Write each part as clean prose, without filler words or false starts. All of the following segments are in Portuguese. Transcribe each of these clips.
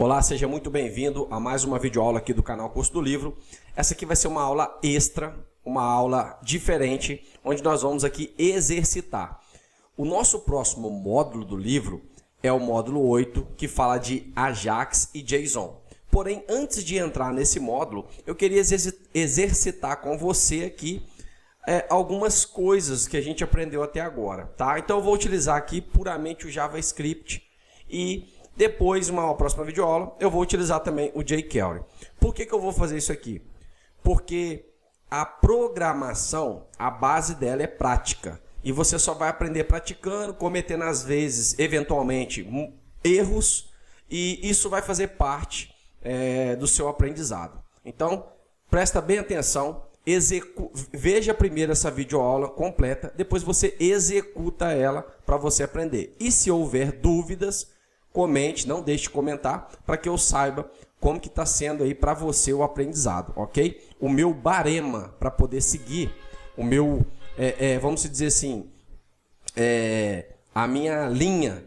Olá, seja muito bem-vindo a mais uma videoaula aqui do canal Curso do Livro. Essa aqui vai ser uma aula extra, uma aula diferente, onde nós vamos aqui exercitar. O nosso próximo módulo do livro é o módulo 8, que fala de Ajax e JSON. Porém, antes de entrar nesse módulo, eu queria exercitar com você aqui algumas coisas que a gente aprendeu até agora, tá? Então, eu vou utilizar aqui puramente o JavaScript e depois, uma próxima videoaula, eu vou utilizar também o jQuery. Por que eu vou fazer isso aqui? Porque a programação, a base dela é prática. E você só vai aprender praticando, cometendo às vezes, eventualmente, erros. E isso vai fazer parte do seu aprendizado. Então, presta bem atenção. Veja primeiro essa videoaula completa. Depois você executa ela para você aprender. E se houver dúvidas, comente, não deixe de comentar, para que eu saiba como que está sendo aí para você o aprendizado, ok? O meu barema para poder seguir, o meu, vamos dizer assim, a minha linha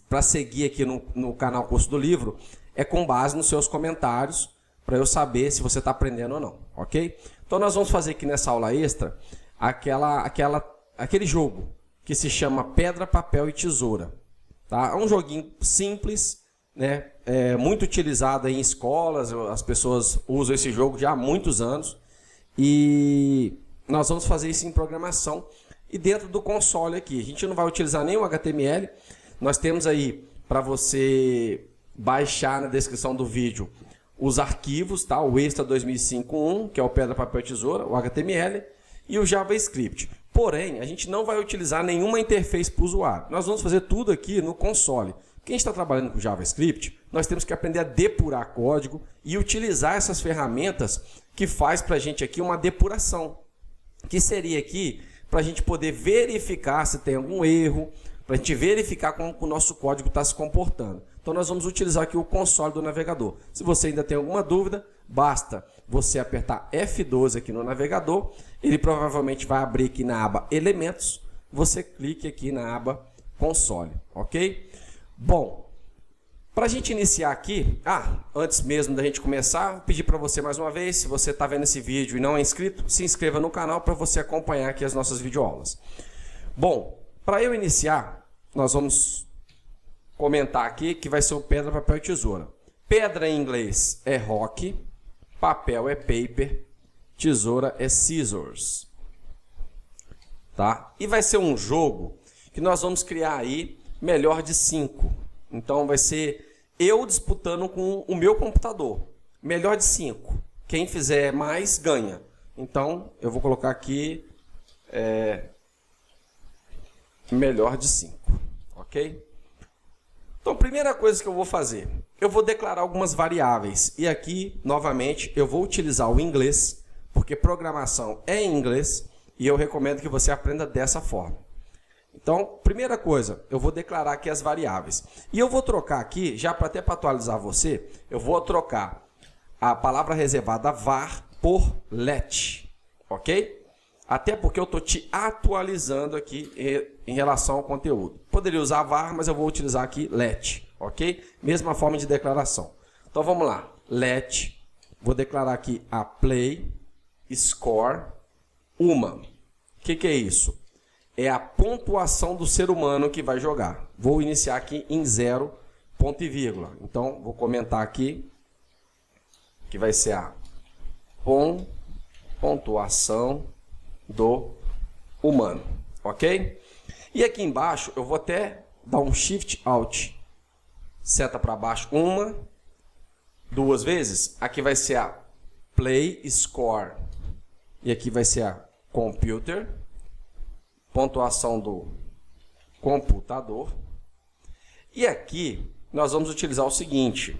para seguir aqui no canal Curso do Livro é com base nos seus comentários, para eu saber se você está aprendendo ou não, ok? Então nós vamos fazer aqui nessa aula extra aquele jogo que se chama Pedra, Papel e Tesoura. Tá? É um joguinho simples, né? Muito utilizado em escolas, as pessoas usam esse jogo já há muitos anos. E nós vamos fazer isso em programação e dentro do console aqui. A gente não vai utilizar nenhum HTML. Nós temos aí para você baixar na descrição do vídeo os arquivos, tá? O Extra 2005.1, que é o Pedra, Papel e Tesoura, o HTML, e o JavaScript. Porém, a gente não vai utilizar nenhuma interface para o usuário. Nós vamos fazer tudo aqui no console. Quem está trabalhando com JavaScript, nós temos que aprender a depurar código e utilizar essas ferramentas que faz para a gente aqui uma depuração. Que seria aqui para a gente poder verificar se tem algum erro, para a gente verificar como o nosso código está se comportando. Então, nós vamos utilizar aqui o console do navegador. Se você ainda tem alguma dúvida, basta você apertar F12 aqui no navegador. Ele provavelmente vai abrir aqui na aba Elementos. Você clique aqui na aba Console, ok? Bom, para a gente iniciar aqui, antes mesmo da gente começar, vou pedir para você mais uma vez, se você está vendo esse vídeo e não é inscrito, se inscreva no canal para você acompanhar aqui as nossas videoaulas. Bom, para eu iniciar, nós vamos comentar aqui que vai ser o Pedra, Papel e Tesoura. Pedra em inglês é rock, papel é paper, tesoura é scissors. Tá? E vai ser um jogo que nós vamos criar aí melhor de 5. Então vai ser eu disputando com o meu computador. Melhor de 5. Quem fizer mais ganha. Então eu vou colocar aqui melhor de 5. Ok? Então, primeira coisa que eu vou fazer, eu vou declarar algumas variáveis. E aqui, novamente, eu vou utilizar o inglês, porque programação é em inglês, e eu recomendo que você aprenda dessa forma. Então, primeira coisa, eu vou declarar aqui as variáveis. E eu vou trocar aqui, já para atualizar você, eu vou trocar a palavra reservada var por let, ok? Até porque eu estou te atualizando aqui em relação ao conteúdo. Poderia usar var, mas eu vou utilizar aqui let, ok? Mesma forma de declaração. Então vamos lá. Let, vou declarar aqui a play score uma. O que é isso? É a pontuação do ser humano que vai jogar. Vou iniciar aqui em 0, ponto e vírgula. Então vou comentar aqui que vai ser a pontuação do humano, ok? E aqui embaixo eu vou até dar um Shift Alt, seta para baixo, 1, 2 vezes. Aqui vai ser a Play Score e aqui vai ser a Computer, pontuação do computador. E aqui nós vamos utilizar o seguinte: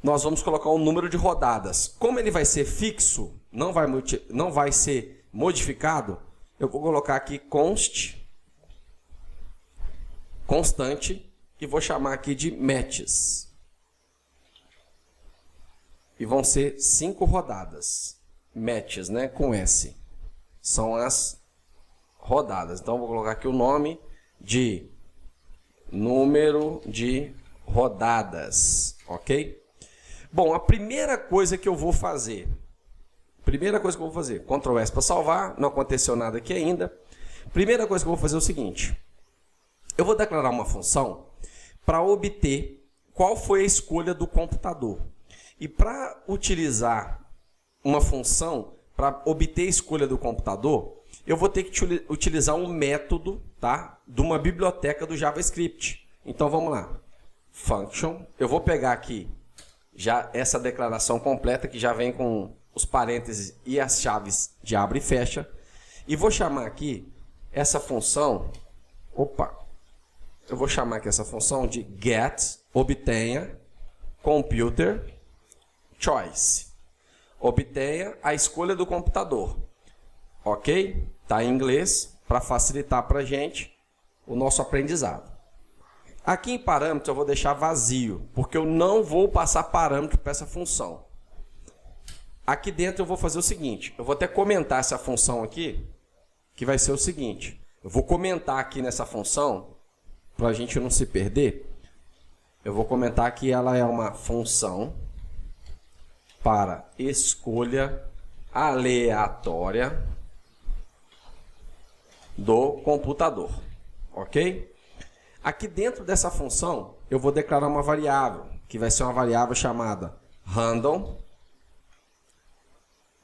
nós vamos colocar um número de rodadas. Como ele vai ser fixo, não vai ser modificado, eu vou colocar aqui constante e vou chamar aqui de matches. E vão ser 5 rodadas. Matches, né, com S. São as rodadas. Então vou colocar aqui o nome de número de rodadas, ok? Bom, a primeira coisa que eu vou fazer, Ctrl S para salvar, não aconteceu nada aqui ainda. Primeira coisa que eu vou fazer é o seguinte, eu vou declarar uma função para obter qual foi a escolha do computador. E para utilizar uma função para obter a escolha do computador, eu vou ter que utilizar um método, tá, de uma biblioteca do JavaScript. Então vamos lá. Function. Eu vou pegar aqui já essa declaração completa que já vem com os parênteses e as chaves de abre e fecha. E vou chamar aqui essa função. Eu vou chamar aqui essa função de get, obtenha, computer, choice. Obtenha a escolha do computador. Ok? Está em inglês para facilitar para a gente o nosso aprendizado. Aqui em parâmetros eu vou deixar vazio, porque eu não vou passar parâmetro para essa função. Aqui dentro eu vou fazer o seguinte, eu vou até comentar essa função aqui, que vai ser o seguinte. Eu vou comentar aqui nessa função, para a gente não se perder. Eu vou comentar que ela é uma função para escolha aleatória do computador, ok? Aqui dentro dessa função, eu vou declarar uma variável, que vai ser uma variável chamada random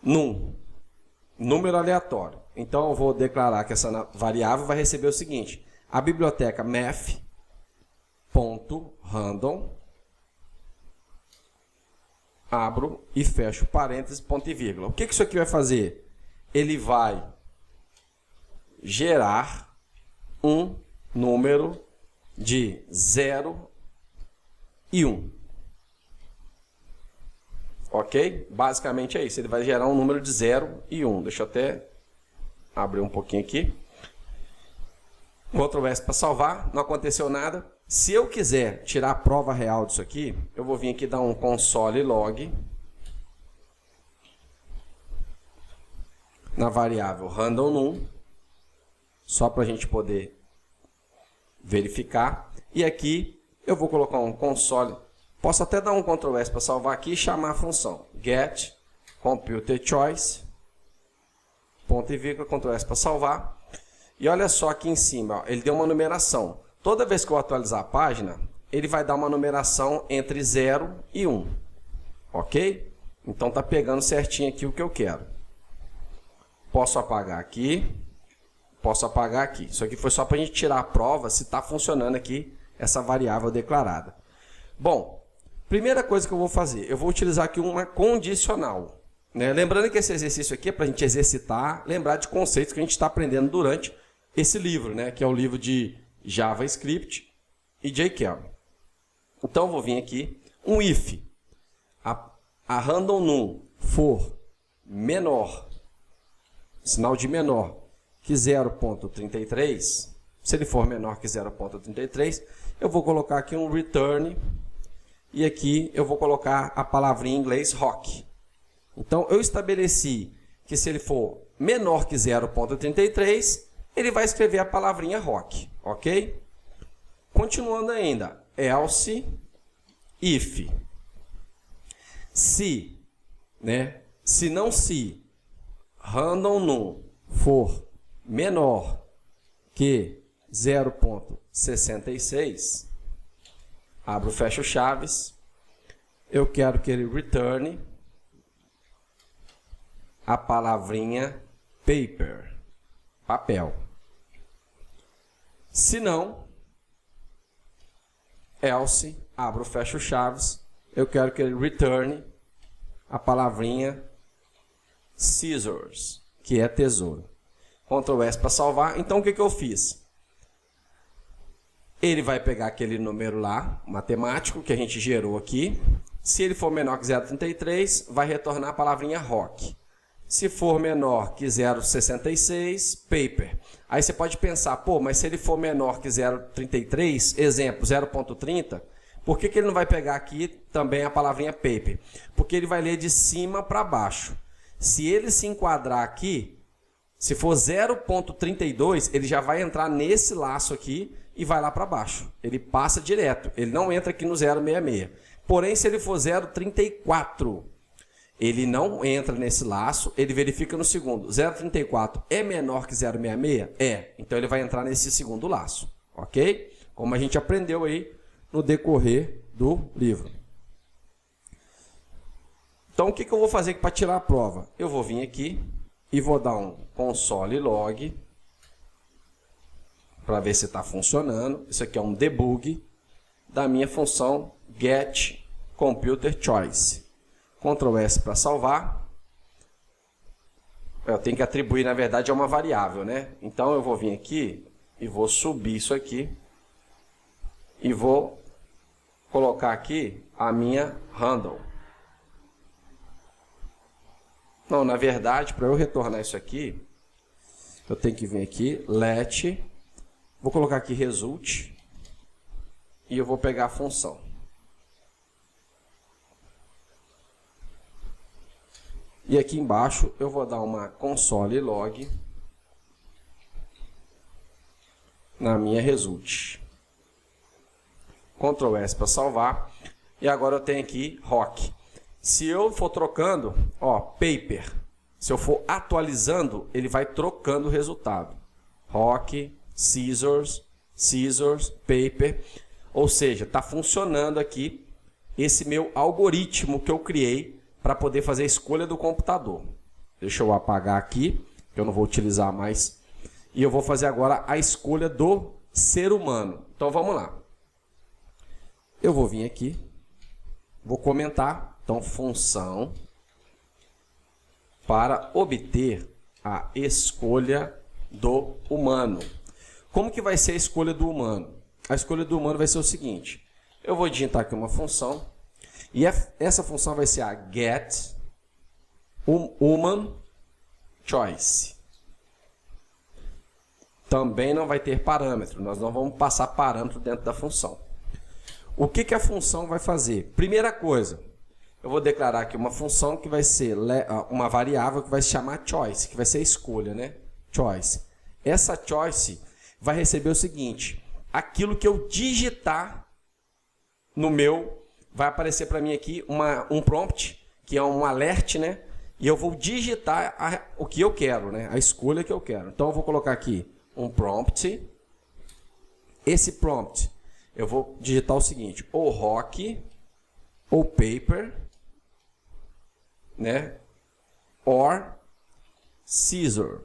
num, número aleatório. Então, eu vou declarar que essa variável vai receber o seguinte, a biblioteca math.random, abro e fecho parênteses, ponto e vírgula. O que isso aqui vai fazer? Ele vai gerar um número de 0 e 1. Ok? Basicamente é isso. Ele vai gerar um número de 0 e 1. Deixa eu até abrir um pouquinho aqui. Ctrl S para salvar. Não aconteceu nada. Se eu quiser tirar a prova real disso aqui, eu vou vir aqui dar um console log na variável random num, só para a gente poder verificar. E aqui eu vou colocar um console. Posso até dar um Ctrl S para salvar aqui e chamar a função get computer choice, ponto e vírgula, Ctrl S para salvar. E olha só aqui em cima, ó, ele deu uma numeração. Toda vez que eu atualizar a página, ele vai dar uma numeração entre 0 e 1. Ok? Então tá pegando certinho aqui o que eu quero. Posso apagar aqui. Posso apagar aqui. Isso aqui foi só para a gente tirar a prova se está funcionando aqui essa variável declarada. Bom, primeira coisa que eu vou fazer, eu vou utilizar aqui uma condicional. Né? Lembrando que esse exercício aqui é para a gente exercitar, lembrar de conceitos que a gente está aprendendo durante esse livro, né? Que é o livro de JavaScript e jQuery. Então, eu vou vir aqui, um if, a random num for menor, sinal de menor, que 0.33, se ele for menor que 0.33, eu vou colocar aqui um return, e aqui eu vou colocar a palavrinha em inglês rock. Então, eu estabeleci que se ele for menor que 0.33, ele vai escrever a palavrinha rock, ok? Continuando ainda, else, if, se, né? Se não se, random num for menor que 0.66, abro, fecho chaves, eu quero que ele returne a palavrinha paper, papel. Se não, else, abro, fecho chaves, eu quero que ele returne a palavrinha scissors, que é tesouro. Ctrl S para salvar. Então, o que eu fiz? Ele vai pegar aquele número lá, matemático, que a gente gerou aqui. Se ele for menor que 0.33, vai retornar a palavrinha rock. Se for menor que 0.66, paper. Aí você pode pensar, pô, mas se ele for menor que 0.33, exemplo, 0.30, por que ele não vai pegar aqui também a palavrinha paper? Porque ele vai ler de cima para baixo. Se ele se enquadrar aqui, se for 0.32, ele já vai entrar nesse laço aqui e vai lá para baixo. Ele passa direto, ele não entra aqui no 066. Porém, se ele for 0,34, ele não entra nesse laço, ele verifica no segundo. 0,34 é menor que 0,66? É. Então, ele vai entrar nesse segundo laço. Ok? Como a gente aprendeu aí no decorrer do livro. Então, o que eu vou fazer aqui para tirar a prova? Eu vou vir aqui e vou dar um console log para ver se está funcionando. Isso aqui é um debug da minha função getComputerChoice. Ctrl S para salvar. Eu tenho que atribuir, na verdade, a uma variável, né? Então, eu vou vir aqui e vou subir isso aqui e vou colocar aqui a minha handle. Não, na verdade, para eu retornar isso aqui, eu tenho que vir aqui, let, vou colocar aqui result, e eu vou pegar a função. E aqui embaixo eu vou dar uma console log na minha result. Ctrl S para salvar. E agora eu tenho aqui rock. Se eu for trocando, ó, paper. Se eu for atualizando, ele vai trocando o resultado. Rock, scissors, scissors, paper. Ou seja, está funcionando aqui esse meu algoritmo que eu criei para poder fazer a escolha do computador. Deixa eu apagar aqui, que eu não vou utilizar mais. E eu vou fazer agora a escolha do ser humano. Então vamos lá. Eu vou vir aqui, vou comentar. Então, função para obter a escolha do humano. Como que vai ser a escolha do humano? A escolha do humano vai ser o seguinte. Eu vou digitar aqui uma função. E essa função vai ser a getHumanChoice. Também não vai ter parâmetro. Nós não vamos passar parâmetro dentro da função. O que a função vai fazer? Primeira coisa, eu vou declarar aqui uma função que vai ser uma variável que vai se chamar choice, que vai ser a escolha, né? Choice. Essa choice vai receber o seguinte: aquilo que eu digitar no meu, vai aparecer para mim aqui um prompt, que é um alert, né? E eu vou digitar o que eu quero, né? A escolha que eu quero. Então eu vou colocar aqui um prompt. Esse prompt, eu vou digitar o seguinte: ou rock, ou paper, né? Or scissor.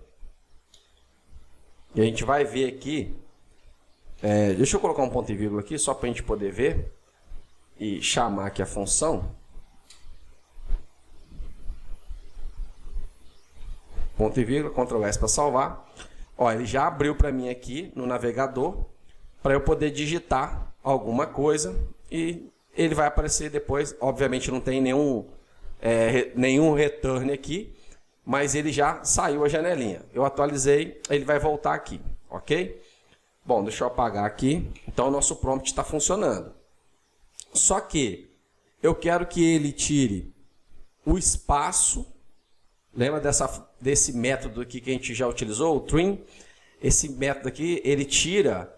E a gente vai ver aqui. Deixa eu colocar um ponto e vírgula aqui, só para a gente poder ver. E chamar aqui a função. Ponto e vírgula, Ctrl S para salvar. Ó, ele já abriu para mim aqui no navegador, para eu poder digitar alguma coisa e ele vai aparecer depois. Obviamente não tem nenhum return aqui, mas ele já saiu a janelinha. Eu atualizei, ele vai voltar aqui, ok? Bom, deixa eu apagar aqui. Então o nosso prompt está funcionando. Só que eu quero que ele tire o espaço. Lembra desse método aqui que a gente já utilizou, o trim? Esse método aqui, ele tira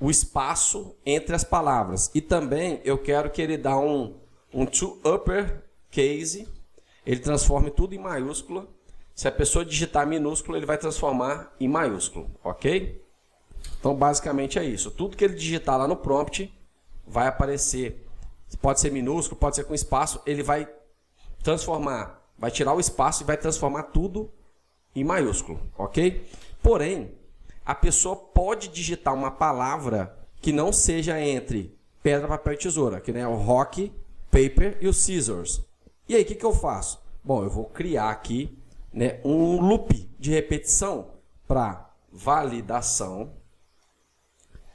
o espaço entre as palavras. E também eu quero que ele dá um to uppercase, ele transforme tudo em maiúscula. Se a pessoa digitar minúsculo, ele vai transformar em maiúsculo, ok? Então, basicamente é isso. Tudo que ele digitar lá no prompt vai aparecer. Pode ser minúsculo, pode ser com espaço, ele vai transformar, vai tirar o espaço e vai transformar tudo em maiúsculo, ok? Porém, a pessoa pode digitar uma palavra que não seja entre pedra, papel e tesoura, que é o rock, paper e os scissors. E aí, o que eu faço? Bom, eu vou criar aqui, né, um loop de repetição para validação.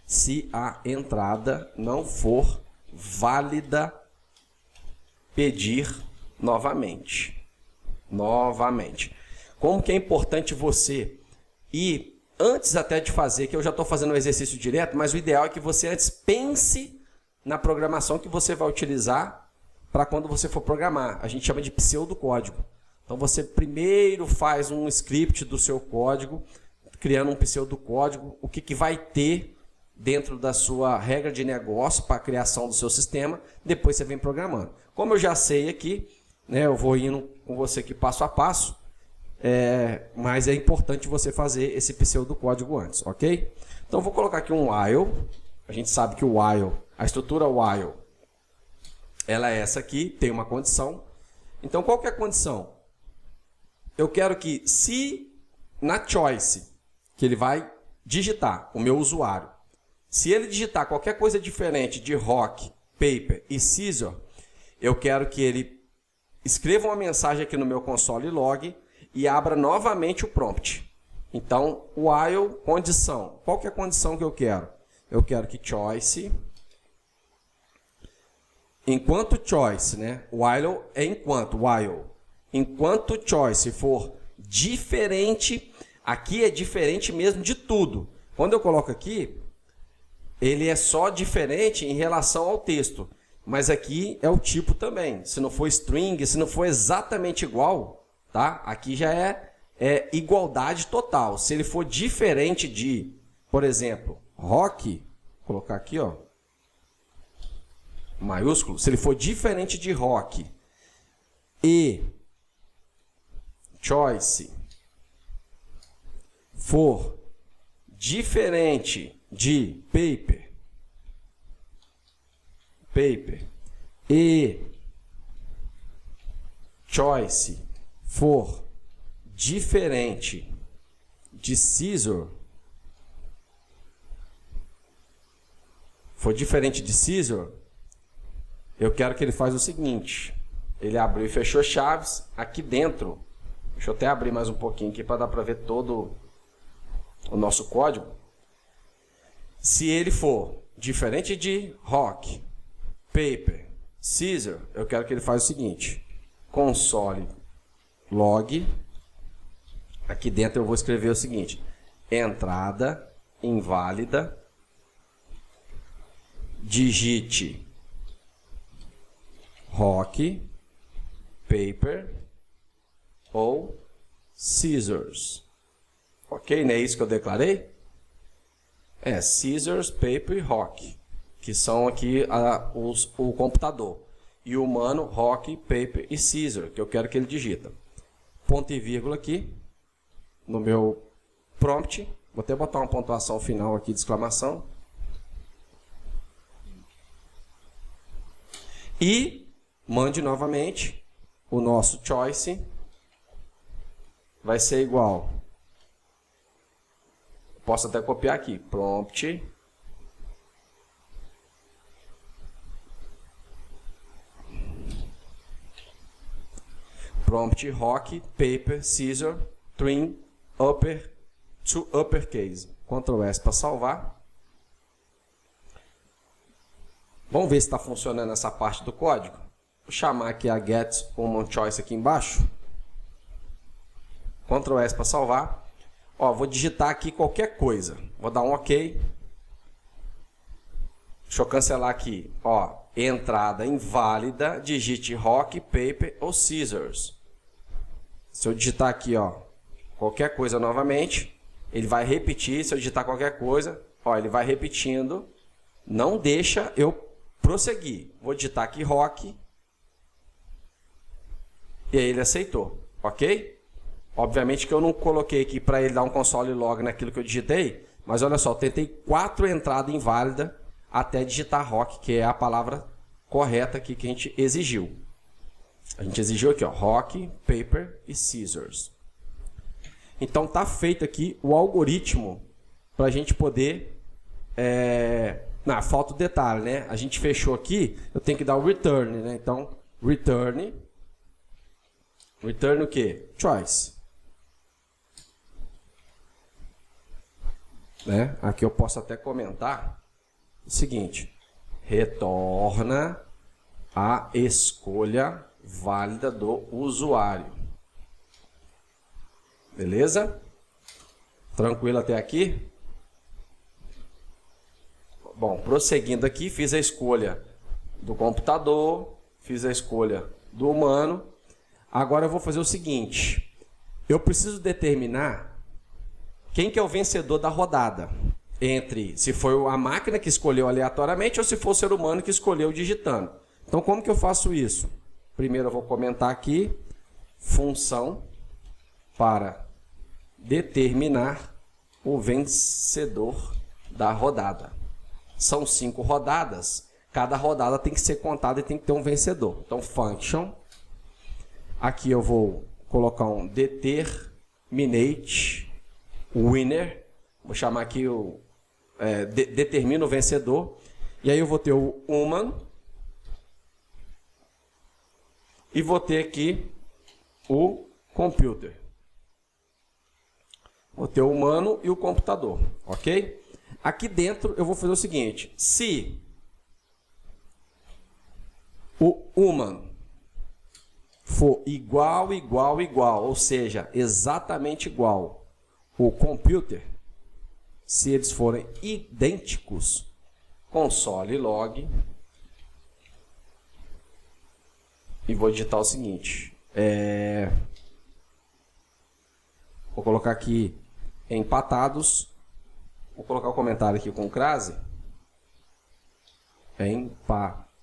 Se a entrada não for válida, pedir novamente. Como que é importante você ir, antes até de fazer, que eu já estou fazendo o exercício direto, mas o ideal é que você antes pense na programação que você vai utilizar para quando você for programar. A gente chama de pseudocódigo. Então você primeiro faz um script do seu código, criando um pseudocódigo, o que vai ter dentro da sua regra de negócio para a criação do seu sistema, depois você vem programando. Como eu já sei aqui, né, eu vou indo com você aqui passo a passo, mas é importante você fazer esse pseudocódigo antes, ok? Então eu vou colocar aqui um while. A gente sabe que o while, a estrutura while, ela é essa aqui, tem uma condição. Então qual que é a condição? Eu quero que se na choice, que ele vai digitar, o meu usuário, se ele digitar qualquer coisa diferente de rock, paper e scissor, eu quero que ele escreva uma mensagem aqui no meu console log e abra novamente o prompt. Então, while, condição. Qual que é a condição que eu quero? Eu quero que choice, enquanto choice, né? While é enquanto choice for diferente, aqui é diferente mesmo de tudo. Quando eu coloco aqui, ele é só diferente em relação ao texto. Mas aqui é o tipo também. Se não for string, se não for exatamente igual, tá? Aqui já é igualdade total. Se ele for diferente de, por exemplo, rock, vou colocar aqui, ó, maiúsculo. Se ele for diferente de rock e choice for diferente de paper e choice for diferente de scissor, eu quero que ele faça o seguinte. Ele abriu e fechou chaves aqui dentro. Deixa eu até abrir mais um pouquinho aqui para dar para ver todo o nosso código. Se ele for diferente de rock, paper, scissor, eu quero que ele faça o seguinte. Console log. Aqui dentro eu vou escrever o seguinte. Entrada inválida. Digite rock, paper ou scissors. Ok? Não é isso que eu declarei? Scissors, paper e rock, que são aqui o computador. E o humano, rock, paper e scissor, que eu quero que ele digita. Ponto e vírgula aqui no meu prompt. Vou até botar uma pontuação final aqui de exclamação. E mande novamente o nosso choice. Vai ser igual. Posso até copiar aqui. Prompt. Prompt rock, paper, scissor, trim, upper to uppercase. Ctrl S para salvar. Vamos ver se está funcionando essa parte do código. Vou chamar aqui a get human choice aqui embaixo. Ctrl S para salvar. Ó, vou digitar aqui qualquer coisa. Vou dar um OK. Deixa eu cancelar aqui. Ó, entrada inválida, digite rock, paper ou scissors. Se eu digitar aqui, ó, qualquer coisa novamente, ele vai repetir. Se eu digitar qualquer coisa, ó, ele vai repetindo. Não deixa eu prosseguir. Vou digitar aqui rock. E aí ele aceitou. Ok? Obviamente que eu não coloquei aqui para ele dar um console log naquilo que eu digitei. Mas olha só, tentei 4 entradas inválidas até digitar rock, que é a palavra correta aqui que a gente exigiu. A gente exigiu aqui, ó, rock, paper e scissors. Então tá feito aqui o algoritmo para a gente poder... falta o detalhe, né? A gente fechou aqui, eu tenho que dar o return, né? Então, return o quê? Choice. Né? Aqui eu posso até comentar o seguinte. Retorna a escolha válida do usuário. Beleza? Tranquilo até aqui? Bom, prosseguindo aqui, fiz a escolha do computador, fiz a escolha do humano. Agora eu vou fazer o seguinte. Eu preciso determinar quem que é o vencedor da rodada. entre se foi a máquina que escolheu aleatoriamente ou se for o ser humano que escolheu digitando. Então, como que eu faço isso? Primeiro eu vou comentar aqui, função para determinar o vencedor da rodada. São 5 rodadas, cada rodada tem que ser contada e tem que ter um vencedor. Então, function, aqui eu vou colocar um determinate winner, vou chamar aqui o determina o vencedor, e aí eu vou ter o human, e vou ter aqui o computer. Vou ter o humano e o computador, ok? Aqui dentro eu vou fazer o seguinte, se o human for igual, ou seja, exatamente igual o computer, se eles forem idênticos, console log, e vou digitar o seguinte, vou colocar aqui empatados, vou colocar o comentário aqui com crase,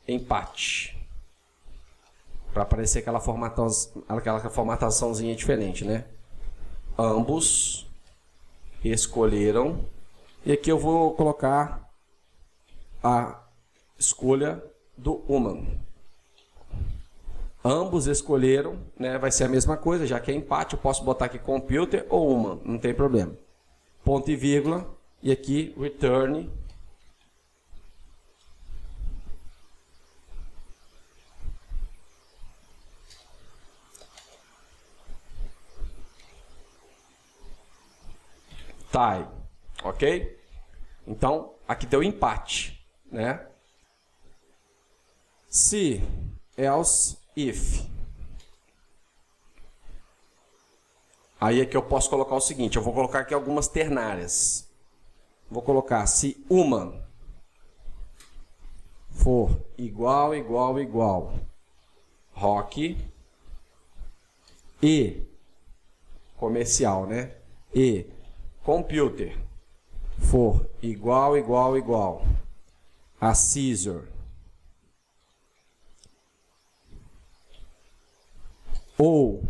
empate, para aparecer aquela formataçãozinha diferente, né? Ambos escolheram, e aqui eu vou colocar a escolha do human. Ambos escolheram, né? Vai ser a mesma coisa, já que é empate, eu posso botar aqui computer ou human, não tem problema. Ponto e vírgula, e aqui return tie, ok? Então, aqui deu empate, né? Se, else, if. Aí aqui eu posso colocar o seguinte, eu vou colocar aqui algumas ternárias. Vou colocar se human for igual, rock e comercial, né? E computer for igual a Caesar ou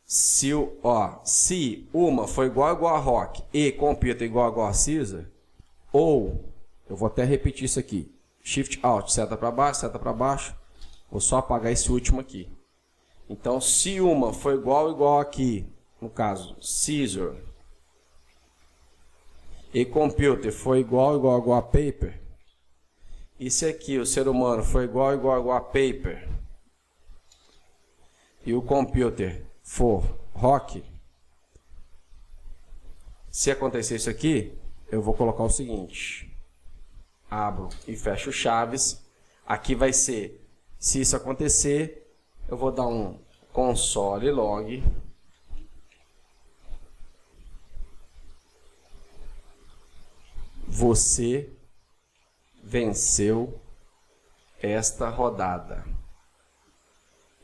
se uma for igual a rock e computer igual a Caesar, ou eu vou até repetir isso aqui, shift alt, seta para baixo, vou só apagar esse último aqui. Então, se uma for igual aqui, no caso, Caesar, e computer for igual a paper, e se aqui o ser humano for igual a paper, e o computer for rock, se acontecer isso aqui, eu vou colocar o seguinte, abro e fecho chaves, aqui vai ser, se isso acontecer, eu vou dar um console log, você venceu esta rodada.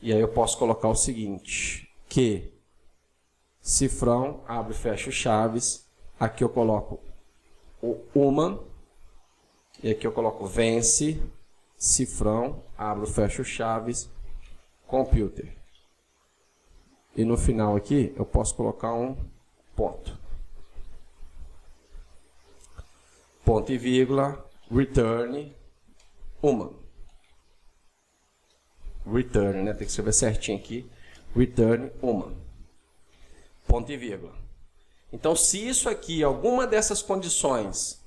E aí eu posso colocar o seguinte, que cifrão, abre e fecha chaves, aqui eu coloco o human, e aqui eu coloco vence, cifrão, abre e fecha chaves, computer. E no final aqui eu posso colocar um ponto. Ponto e vírgula, return, human. Return, né? Tem que escrever certinho aqui. Return, human. Ponto e vírgula. Então, se isso aqui, alguma dessas condições,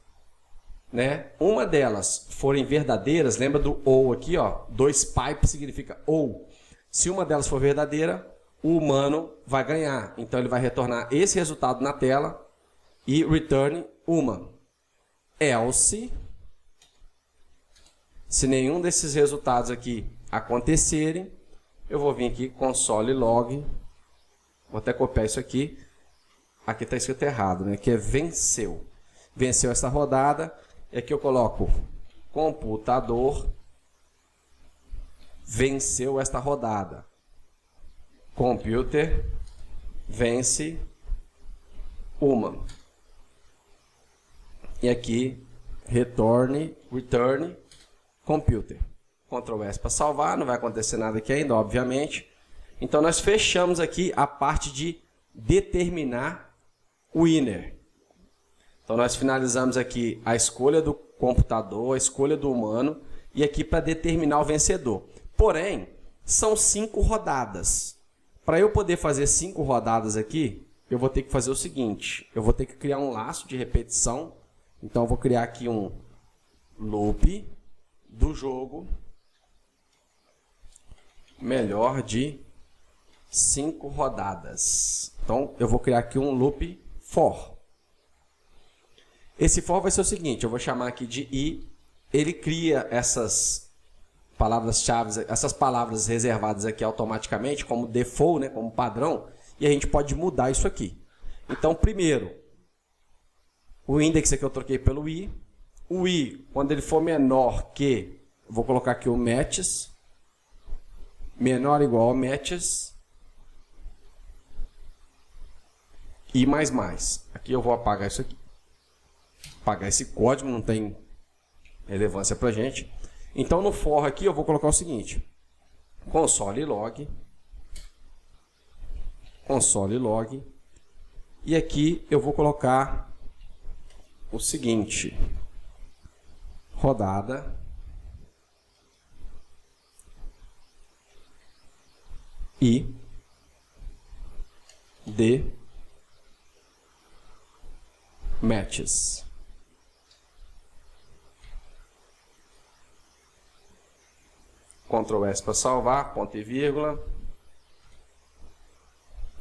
né? Uma delas forem verdadeiras, lembra do ou aqui, ó. 2 pipe significa ou. Se uma delas for verdadeira, o humano vai ganhar. Então, ele vai retornar esse resultado na tela e return human. Else, se nenhum desses resultados aqui acontecerem, eu vou vir aqui, console log, vou até copiar isso aqui, aqui está escrito errado, né? Que é venceu. Venceu essa rodada, e aqui eu coloco computador, venceu esta rodada. Computer, vence human. E aqui, return computer. Ctrl S para salvar, não vai acontecer nada aqui ainda, obviamente. Então, nós fechamos aqui a parte de determinar o winner. Então, nós finalizamos aqui a escolha do computador, a escolha do humano, e aqui para determinar o vencedor. Porém, são 5 rodadas. Para eu poder fazer 5 rodadas aqui, eu vou ter que fazer o seguinte, eu vou ter que criar um laço de repetição. Então, eu vou criar aqui um loop do jogo melhor de 5 rodadas. Então, eu vou criar aqui um loop for. Esse for vai ser o seguinte, eu vou chamar aqui de i, ele cria essas palavras-chave, essas palavras reservadas aqui automaticamente, como default, né, como padrão, e a gente pode mudar isso aqui. Então, primeiro, o index aqui eu troquei pelo i. O i, quando ele for menor que, eu vou colocar aqui o matches, menor ou igual a matches, i mais mais. Aqui eu vou apagar isso aqui. Apagar esse código, não tem relevância para a gente. Então, no for aqui, eu vou colocar o seguinte. Console log. E aqui eu vou colocar o seguinte. Rodada. I. D. Matches. Ctrl S para salvar, ponto e vírgula.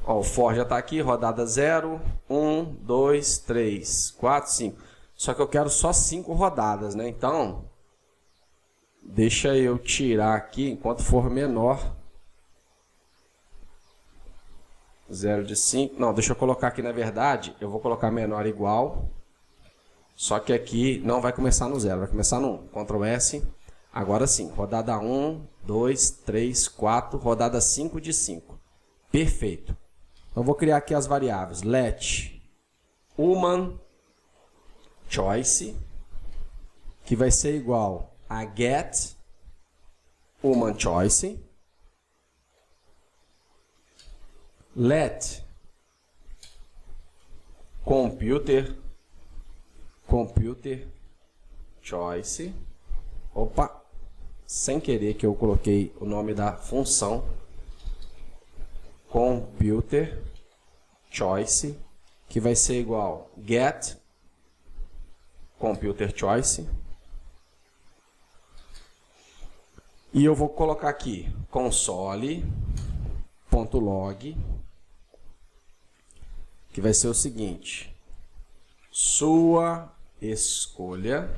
Ó, o for já está aqui, rodada 0, 1, 2, 3, 4, 5. Só que eu quero só 5 rodadas, né? Então, deixa eu tirar aqui, enquanto for menor. 0 de 5. Não, deixa eu colocar aqui, na verdade, eu vou colocar menor igual. Só que aqui não vai começar no 0, vai começar no 1. Ctrl S. Agora sim, rodada 1, 2, 3, 4, rodada 5 de 5. Perfeito. Então, vou criar aqui as variáveis. Let human choice, que vai ser igual a get human choice. Let computer choice. Opa, sem querer que eu coloquei o nome da função computer choice, que vai ser igual get computer choice. E eu vou colocar aqui console.log, que vai ser o seguinte: sua escolha,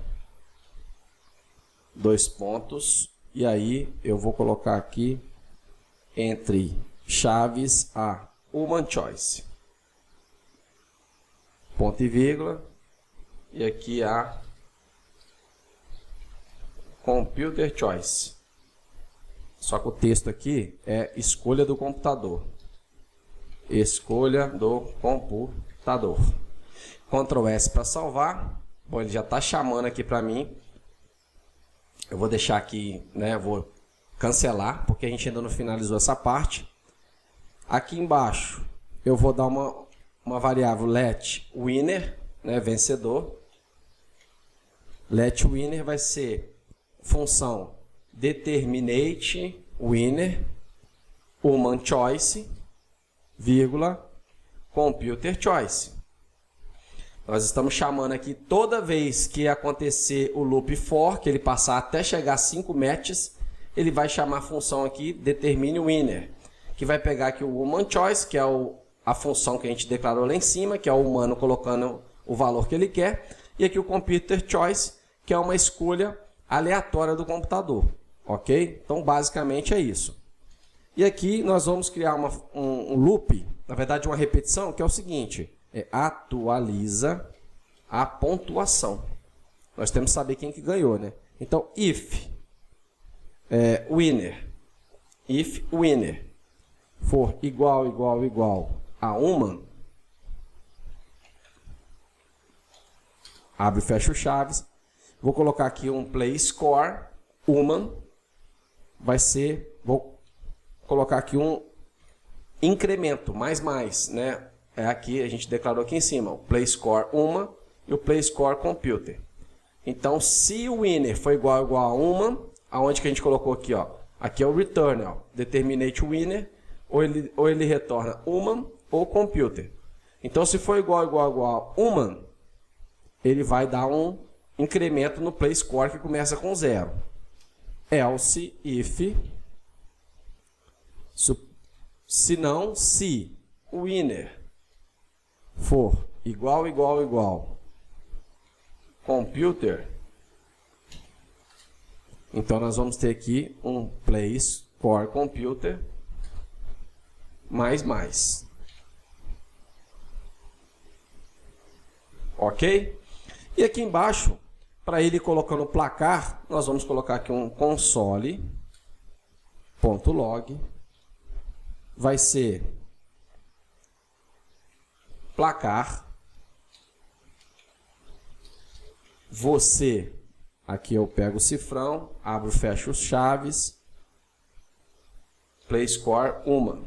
2 pontos, e aí eu vou colocar aqui entre chaves a human choice, ponto e vírgula, e aqui a computer choice. Só que o texto aqui é escolha do computador. Escolha do computador. Ctrl S para salvar. Bom, ele já está chamando aqui para mim. Eu vou deixar aqui, né? Eu vou cancelar, porque a gente ainda não finalizou essa parte. Aqui embaixo, eu vou dar uma variável let winner, né? Vencedor. Let winner vai ser função determinate winner human choice, vírgula, computer choice. Nós estamos chamando aqui, toda vez que acontecer o loop for, que ele passar até chegar a 5 matches, ele vai chamar a função aqui determine winner, que vai pegar aqui o human choice, que é a função que a gente declarou lá em cima, que é o humano colocando o valor que ele quer, e aqui o computer choice, que é uma escolha aleatória do computador. Ok? Então, basicamente é isso. E aqui nós vamos criar um loop, na verdade uma repetição, que é o seguinte: atualiza a pontuação. Nós temos que saber quem que ganhou, né? Então, if winner for igual a uma, abre e fecha o chaves. Vou colocar aqui um play score, human, vou colocar aqui um incremento, mais, né? É aqui, a gente declarou aqui em cima, o play score human e o play score computer. Então, se o winner for igual a human, aonde que a gente colocou aqui, ó? Aqui é o return, ó, determinate winner, ou ele retorna human ou computer. Então, se for igual a human, ele vai dar um incremento no play score que começa com 0. Else, if, se não, se o winner for igual, computer, então nós vamos ter aqui um play score computer mais. Ok? E aqui embaixo, para ele colocando o placar, nós vamos colocar aqui um console.log. Vai ser placar. Você, aqui eu pego o cifrão, abro e fecho os chaves. Play score human.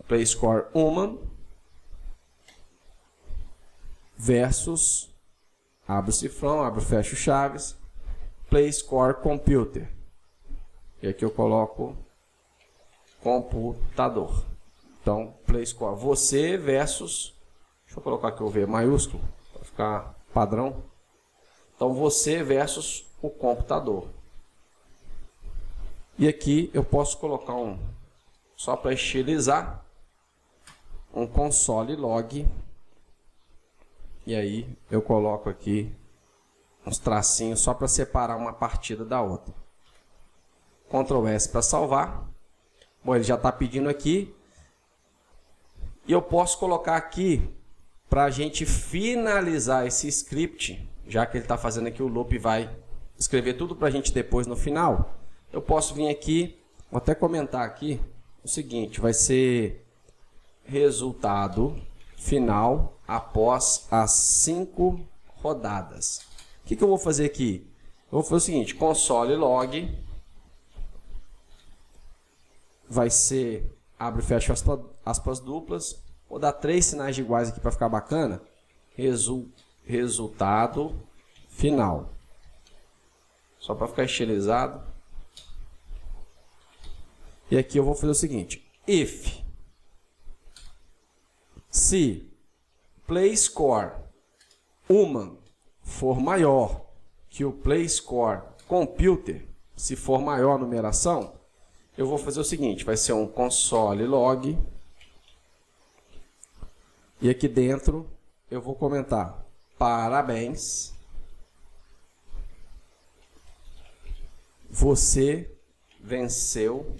Play score human versus, abro o cifrão, abro e fecho chaves. Play score computer. E aqui eu coloco computador. Então, play score você versus, deixa eu colocar aqui o V maiúsculo, para ficar padrão. Então, você versus o computador. E aqui eu posso colocar só para estilizar, um console log. E aí eu coloco aqui uns tracinhos só para separar uma partida da outra. Ctrl S para salvar. Bom, ele já está pedindo aqui. E eu posso colocar aqui para a gente finalizar esse script, já que ele está fazendo aqui o loop e vai escrever tudo para a gente depois no final. Eu posso vir aqui, vou até comentar aqui o seguinte, vai ser resultado final após as 5 rodadas. O que eu vou fazer aqui? Eu vou fazer o seguinte, console log vai ser, abre e fecha aspas duplas, vou dar 3 sinais de iguais aqui para ficar bacana, resultado final, só para ficar estilizado. E aqui eu vou fazer o seguinte, if, se play score human for maior que o play score computer, se for maior a numeração, eu vou fazer o seguinte, vai ser um console log, e aqui dentro eu vou comentar, parabéns, você venceu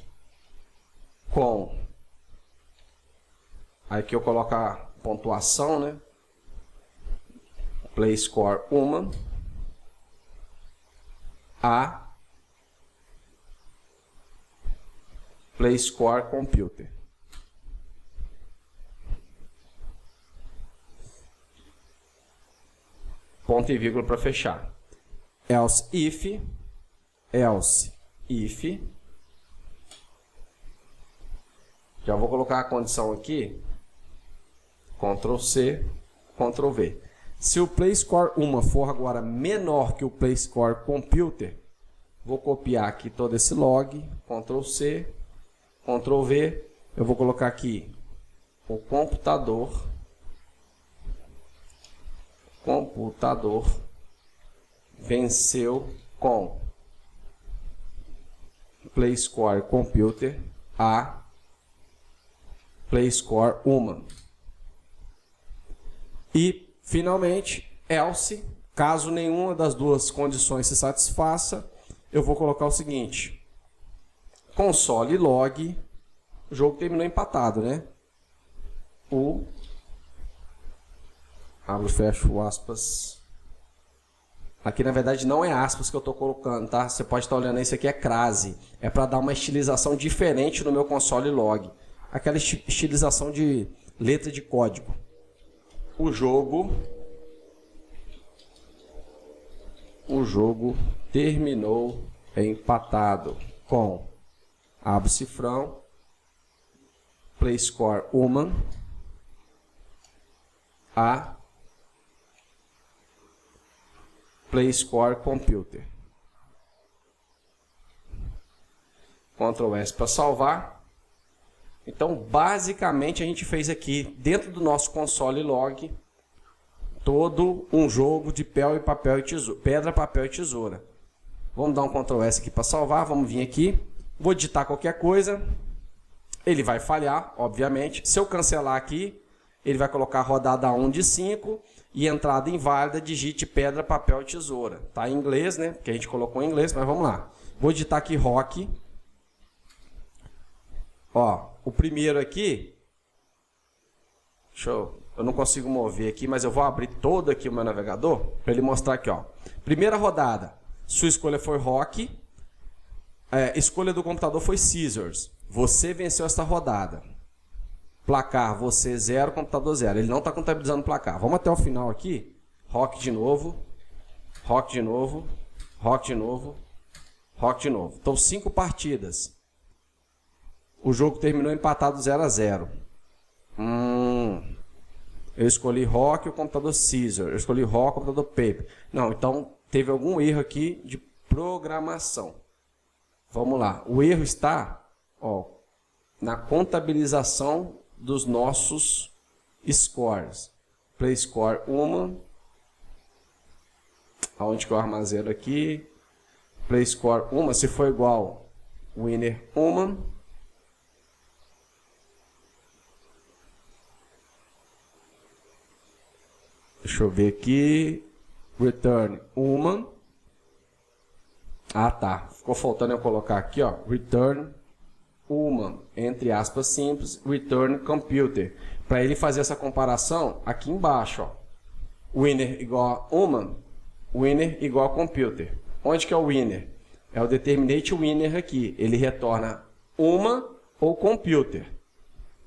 com, aqui eu coloco a pontuação, né? Play score human a play score computer. Ponto e vírgula para fechar. Else if, já vou colocar a condição aqui, Ctrl C, Ctrl V. Se o play score human for agora menor que o play score computer, vou copiar aqui todo esse log, Ctrl C, Ctrl V, eu vou colocar aqui o computador venceu com play score computer a play score human. E, finalmente, else, caso nenhuma das duas condições se satisfaça, eu vou colocar o seguinte, console log, o jogo terminou empatado, né? Abro e fecho aspas. Aqui, na verdade, não é aspas que eu estou colocando, tá? Você pode estar olhando, isso aqui é crase. É para dar uma estilização diferente no meu console log. Aquela estilização de letra de código. O jogo o jogo terminou empatado com, abre o cifrão, play score human a play score computer. Ctrl S para salvar. Então, basicamente, a gente fez aqui, dentro do nosso console log, todo um jogo de pedra, papel e tesoura. Vamos dar um Ctrl S aqui para salvar, vamos vir aqui, vou digitar qualquer coisa, ele vai falhar, obviamente. Se eu cancelar aqui, ele vai colocar rodada 1 de 5 e entrada inválida, digite pedra, papel e tesoura. Tá em inglês, né? Porque a gente colocou em inglês, mas vamos lá. Vou digitar aqui rock. Ó, o primeiro aqui, eu não consigo mover aqui, mas eu vou abrir todo aqui o meu navegador para ele mostrar aqui, ó. Primeira rodada, sua escolha foi rock, escolha do computador foi scissors. Você venceu esta rodada. Placar, você 0, computador 0. Ele não está contabilizando o placar. Vamos até o final aqui. Rock de novo, rock de novo, rock de novo, rock de novo. Então, 5 partidas. O jogo terminou empatado 0-0. Eu escolhi rock e o computador scissor. Eu escolhi rock e o computador paper. Não, então teve algum erro aqui de programação. Vamos lá. O erro está, ó, na contabilização dos nossos scores. Play score human. Aonde que eu armazeno aqui? Play score human. Se for igual, winner human. Deixa eu ver aqui. Return human. Ah, tá. Ficou faltando eu colocar aqui, ó. Return human, entre aspas simples, return computer. Para ele fazer essa comparação aqui embaixo, ó. Winner igual a human, winner igual a computer. Onde que é o winner? É o determinate winner aqui. Ele retorna human ou computer.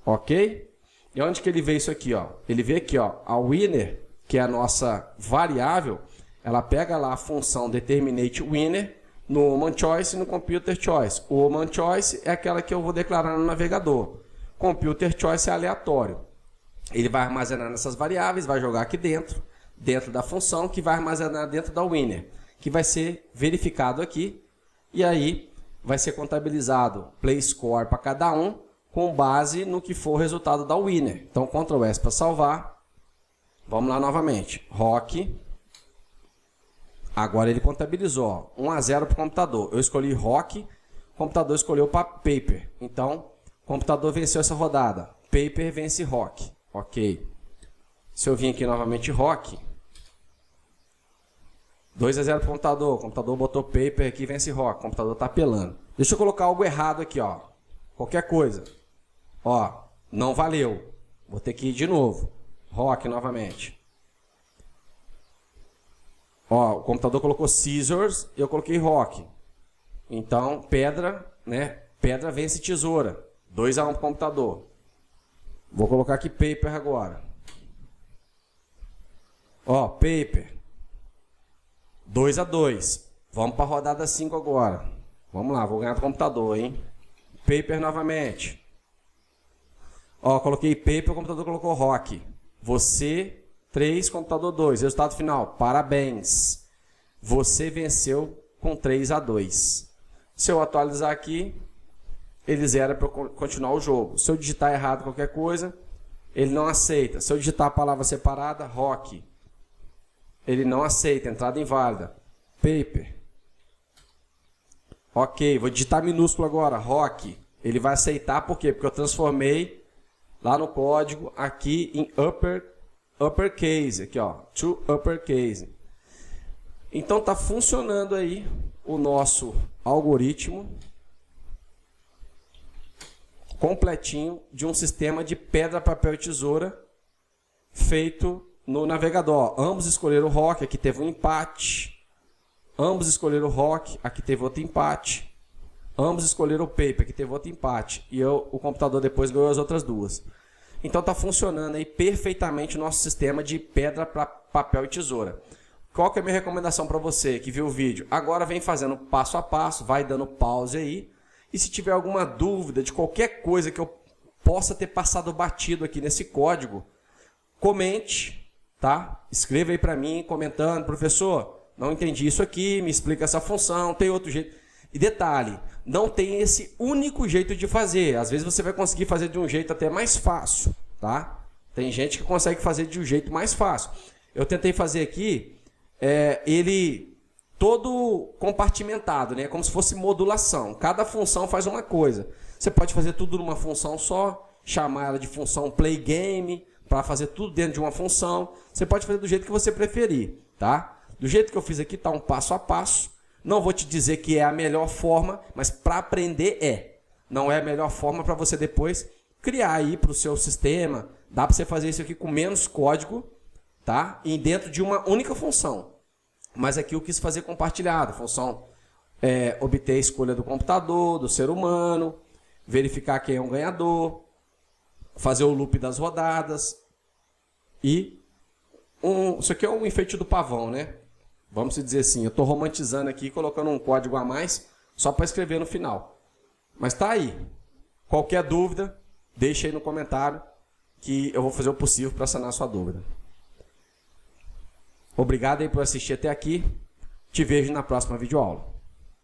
Ok? E onde que ele vê isso aqui, ó? Ele vê aqui, ó, a winner, que é a nossa variável, ela pega lá a função determinate winner no human choice e no computer choice. O human choice é aquela que eu vou declarar no navegador. Computer choice é aleatório. Ele vai armazenar nessas variáveis, vai jogar aqui dentro da função, que vai armazenar dentro da winner, que vai ser verificado aqui, e aí vai ser contabilizado play score para cada um, com base no que for o resultado da winner. Então, Ctrl S para salvar. Vamos lá novamente. Rock. Agora ele contabilizou, 1-0 para o computador. Eu escolhi rock, o computador escolheu paper. Então, o computador venceu essa rodada. Paper vence rock. Ok. Se eu vim aqui novamente rock, 2-0 para o computador botou paper aqui, vence rock. O computador está apelando. Deixa eu colocar algo errado aqui, ó. Qualquer coisa. Ó, não valeu. Vou ter que ir de novo. Rock novamente. Ó, o computador colocou scissors, eu coloquei rock. Então, pedra, né? Pedra vence tesoura. 2-1 para o computador. Vou colocar aqui paper agora. Ó, paper. 2-2. Vamos para a rodada 5 agora. Vamos lá, vou ganhar do computador, hein? Paper novamente. Ó, coloquei paper, o computador colocou rock. Você, 3, computador 2. Resultado final, parabéns. Você venceu com 3-2. Se eu atualizar aqui, ele zera para continuar o jogo. Se eu digitar errado qualquer coisa, ele não aceita. Se eu digitar a palavra separada, rock, ele não aceita, entrada inválida. Paper. Ok, vou digitar minúsculo agora, rock. Ele vai aceitar, por quê? Porque eu transformei lá no código, aqui em uppercase, aqui ó, to uppercase. Então está funcionando aí o nosso algoritmo completinho de um sistema de pedra, papel e tesoura feito no navegador. Ó, ambos escolheram o rock, aqui teve um empate. Ambos escolheram o rock, aqui teve outro empate. Ambos escolheram o paper, aqui teve outro empate. E o computador depois ganhou as outras duas. Então está funcionando aí perfeitamente o nosso sistema de pedra, papel e tesoura. qual que é a minha recomendação para você que viu o vídeo? Agora vem fazendo passo a passo, vai dando pause aí. E se tiver alguma dúvida de qualquer coisa que eu possa ter passado batido aqui nesse código, comente, tá? Escreva aí para mim, comentando, professor, não entendi isso aqui, me explica essa função, tem outro jeito. E detalhe, não tem esse único jeito de fazer. Às vezes você vai conseguir fazer de um jeito até mais fácil, tá? Tem gente que consegue fazer de um jeito mais fácil. Eu tentei fazer aqui, ele todo compartimentado, né? Como se fosse modulação. Cada função faz uma coisa. Você pode fazer tudo numa função só, chamar ela de função play game, para fazer tudo dentro de uma função. Você pode fazer do jeito que você preferir, tá? Do jeito que eu fiz aqui, tá um passo a passo. Não vou te dizer que é a melhor forma, mas para aprender é. Não é a melhor forma para você depois criar aí para o seu sistema. Dá para você fazer isso aqui com menos código, tá? E dentro de uma única função. Mas aqui eu quis fazer compartilhado. Função obter a escolha do computador, do ser humano, verificar quem é um ganhador, fazer o loop das rodadas e isso aqui é um enfeite do pavão, né? Vamos dizer assim, eu estou romantizando aqui, colocando um código a mais só para escrever no final. Mas tá aí. Qualquer dúvida, deixa aí no comentário que eu vou fazer o possível para sanar a sua dúvida. Obrigado aí por assistir até aqui. Te vejo na próxima videoaula.